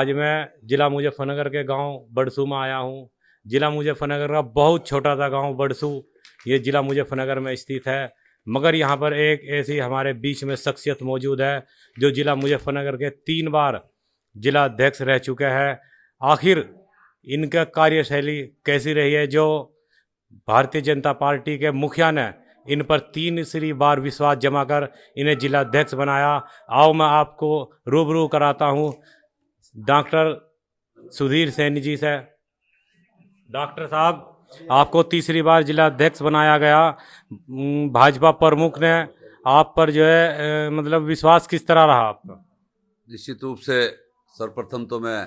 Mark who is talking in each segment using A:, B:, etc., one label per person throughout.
A: आज मैं जिला मुजफ्फरनगर के गांव बड़सू में आया हूं। जिला मुजफ्फरनगर का बहुत छोटा सा गांव बड़सू, ये जिला मुजफ्फरनगर में स्थित है। मगर यहाँ पर एक ऐसी हमारे बीच में शख्सियत मौजूद है जो जिला मुजफ्फरनगर के 3 बार जिला अध्यक्ष रह चुके हैं। आखिर इनका कार्यशैली कैसी रही है जो भारतीय जनता पार्टी के मुखिया ने इन पर 3 बार विश्वास जमा कर इन्हें जिला अध्यक्ष बनाया। आओ मैं आपको रूबरू कराता हूं डॉक्टर सुधीर सैनी जी से। डॉक्टर साहब, आपको 3 बार जिला अध्यक्ष बनाया गया। भाजपा प्रमुख ने आप पर जो है मतलब विश्वास किस तरह रहा आपका?
B: निश्चित रूप से सर्वप्रथम तो मैं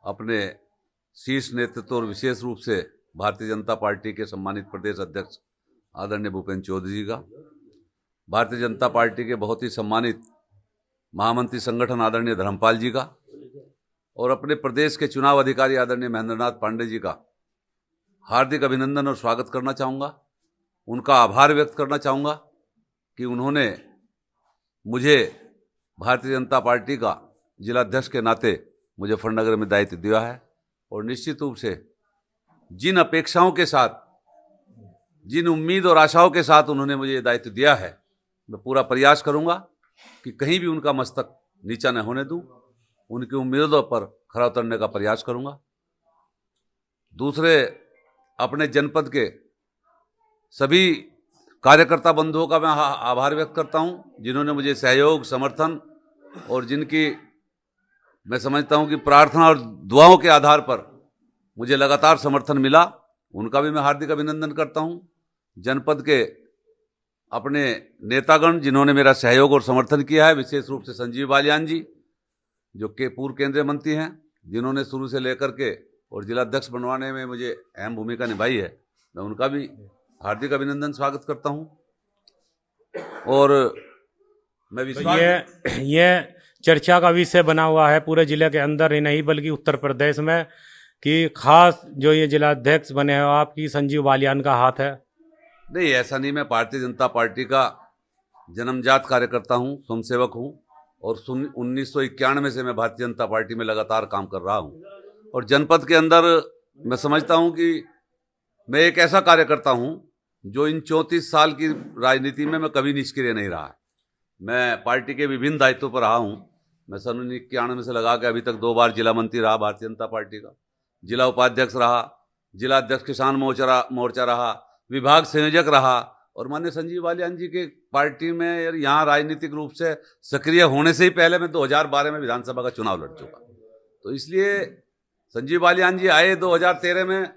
B: अपने शीर्ष नेतृत्व और विशेष रूप से भारतीय जनता पार्टी के सम्मानित प्रदेश अध्यक्ष आदरणीय भूपेंद्र चौधरी जी का, भारतीय जनता पार्टी के बहुत ही सम्मानित महामंत्री संगठन आदरणीय धर्मपाल जी का और अपने प्रदेश के चुनाव अधिकारी आदरणीय महेंद्रनाथ पांडे जी का हार्दिक अभिनंदन और स्वागत करना चाहूँगा। उनका आभार व्यक्त करना चाहूँगा कि उन्होंने मुझे भारतीय जनता पार्टी का जिलाध्यक्ष के नाते मुजफ्फरनगर में दायित्व दिया है और निश्चित रूप से जिन अपेक्षाओं के साथ, जिन उम्मीद और आशाओं के साथ उन्होंने मुझे दायित्व दिया है, मैं पूरा प्रयास करूंगा कि कहीं भी उनका मस्तक नीचा न होने दूं, उनकी उम्मीदों पर खरा उतरने का प्रयास करूंगा। दूसरे, अपने जनपद के सभी कार्यकर्ता बंधुओं का मैं आभार व्यक्त करता हूं जिन्होंने मुझे सहयोग, समर्थन और जिनकी मैं समझता हूं कि प्रार्थना और दुआओं के आधार पर मुझे लगातार समर्थन मिला, उनका भी मैं हार्दिक अभिनंदन करता हूं। जनपद के अपने नेतागण जिन्होंने मेरा सहयोग और समर्थन किया है, विशेष रूप से संजीव बालियान जी जो के पूर्व केंद्रीय मंत्री हैं, जिन्होंने शुरू से लेकर के और जिलाध्यक्ष बनवाने में मुझे अहम भूमिका निभाई है, मैं उनका भी हार्दिक अभिनंदन स्वागत करता हूं। और मैं विश्वास
A: ये चर्चा का विषय बना हुआ है पूरे जिले के अंदर ही नहीं बल्कि उत्तर प्रदेश में कि खास जो ये जिलाध्यक्ष बने हो आपकी संजीव बालियान का हाथ है।
B: नहीं, ऐसा नहीं। मैं भारतीय जनता पार्टी का जन्मजात कार्यकर्ता हूं, स्वयंसेवक हूं और 1991 से मैं भारतीय जनता पार्टी में लगातार काम कर रहा हूं और जनपद के अंदर मैं समझता हूं कि मैं एक ऐसा कार्यकर्ता हूं जो इन 34 साल की राजनीति में मैं कभी निष्क्रिय नहीं रहा। मैं पार्टी के विभिन्न दायित्वों पर रहा हूं। मैं सन 1991 से लगा के अभी तक 2 बार जिला मंत्री रहा भारतीय जनता पार्टी का, जिला उपाध्यक्ष रहा, जिला अध्यक्ष किसान मोर्चा रहा, विभाग संयोजक रहा और माननीय संजीव बालियान जी के पार्टी में यहाँ राजनीतिक रूप से सक्रिय होने से ही पहले मैं 2012 में विधानसभा का चुनाव लड़ चुका। तो इसलिए संजीव बालियान जी आए 2013 में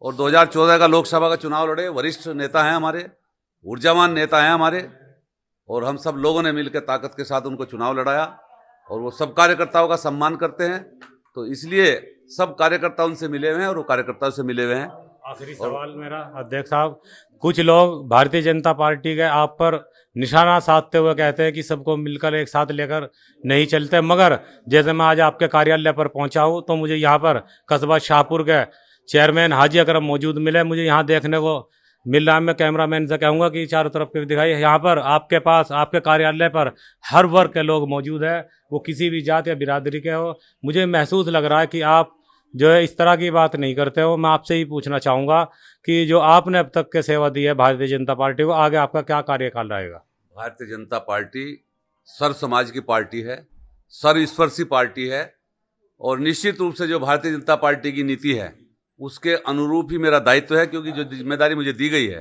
B: और 2014 का लोकसभा का चुनाव लड़े। वरिष्ठ नेता हैं हमारे, ऊर्जावान नेता हैं हमारे और हम सब लोगों ने मिलकर ताकत के साथ उनको चुनाव लड़ाया और वो सब कार्यकर्ताओं का सम्मान करते हैं। तो इसलिए सब कार्यकर्ता उनसे मिले हुए हैं और वो कार्यकर्ताओं से मिले हुए हैं।
A: आखिरी सवाल मेरा अध्यक्ष साहब, कुछ लोग भारतीय जनता पार्टी के आप पर निशाना साधते हुए कहते हैं कि सबको मिलकर एक साथ लेकर नहीं चलते, मगर जैसे मैं आज आपके कार्यालय पर पहुंचा हूं तो मुझे यहाँ पर कस्बा शाहपुर के चेयरमैन हाजी अकरम मौजूद मिले, मुझे यहाँ देखने को मिल रहा है। मैं कैमरामैन से कहूँगा कि चारों तरफ के दिखाइए, यहाँ पर आपके पास आपके कार्यालय पर हर वर्ग के लोग मौजूद है, वो किसी भी जात या बिरादरी के हो। मुझे महसूस लग रहा है कि आप जो है इस तरह की बात नहीं करते हो। मैं आपसे ही पूछना चाहूँगा कि जो आपने अब तक के सेवा दी है भारतीय जनता पार्टी को, आगे आपका क्या कार्यकाल रहेगा?
B: भारतीय जनता पार्टी सर्व समाज की पार्टी है, सर्वस्पर्शी पार्टी है और निश्चित रूप से जो भारतीय जनता पार्टी की नीति है उसके अनुरूप ही मेरा दायित्व है, क्योंकि जो जिम्मेदारी मुझे दी गई है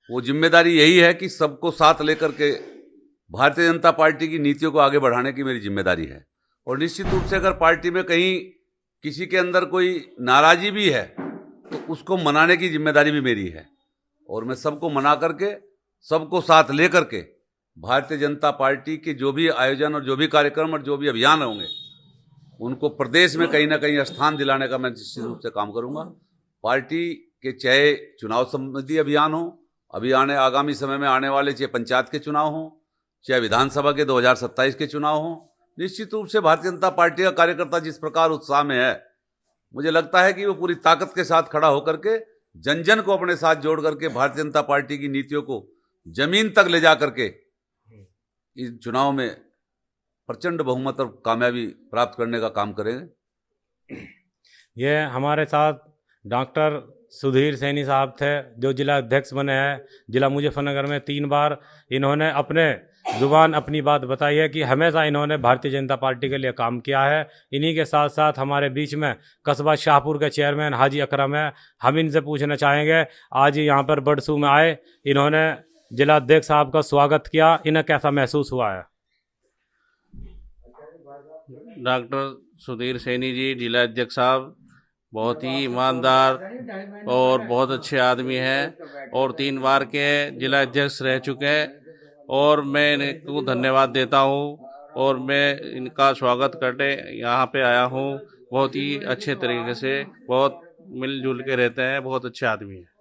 B: वो जिम्मेदारी यही है कि सबको साथ लेकर के भारतीय जनता पार्टी की नीतियों को आगे बढ़ाने की मेरी जिम्मेदारी है। और निश्चित रूप से अगर पार्टी में कहीं किसी के अंदर कोई नाराजी भी है तो उसको मनाने की जिम्मेदारी भी मेरी है और मैं सबको मना करके, सबको साथ ले करके भारतीय जनता पार्टी के जो भी आयोजन और जो भी कार्यक्रम और जो भी अभियान होंगे उनको प्रदेश में कहीं ना कहीं स्थान दिलाने का मैं निश्चित रूप से काम करूंगा। पार्टी के चाहे चुनाव संबंधी अभियान हो, अभी आगामी समय में आने वाले चाहे पंचायत के चुनाव हों, चाहे विधानसभा के 2027 के चुनाव हों, निश्चित रूप से भारतीय जनता पार्टी का कार्यकर्ता जिस प्रकार उत्साह में है, मुझे लगता है कि वो पूरी ताकत के साथ खड़ा होकर के जन जन को अपने साथ जोड़ करके भारतीय जनता पार्टी की नीतियों को जमीन तक ले जा करके इस चुनाव में प्रचंड बहुमत और कामयाबी प्राप्त करने का काम करेंगे।
A: ये हमारे साथ डॉक्टर सुधीर सैनी साहब थे, जो जिला अध्यक्ष बने हैं जिला मुजफ्फरनगर में 3 बार। इन्होंने अपने जुबान अपनी बात बताई है कि हमेशा इन्होंने भारतीय जनता पार्टी के लिए काम किया है। इन्हीं के साथ साथ हमारे बीच में कस्बा शाहपुर के चेयरमैन हाजी अकरम है। हम इनसे पूछना चाहेंगे, आज यहाँ पर बड़सू में आए, इन्होंने जिला अध्यक्ष साहब का स्वागत किया, इन्हें कैसा महसूस हुआ है?
C: डॉक्टर सुधीर सैनी जी, जिला अध्यक्ष साहब, बहुत ही ईमानदार और बहुत अच्छे आदमी हैं और 3 बार के जिला अध्यक्ष रह चुके हैं और मैं इनको धन्यवाद देता हूं और मैं इनका स्वागत करने यहाँ पे आया हूं। बहुत ही अच्छे तरीके से, बहुत मिलजुल के रहते हैं, बहुत अच्छे आदमी हैं।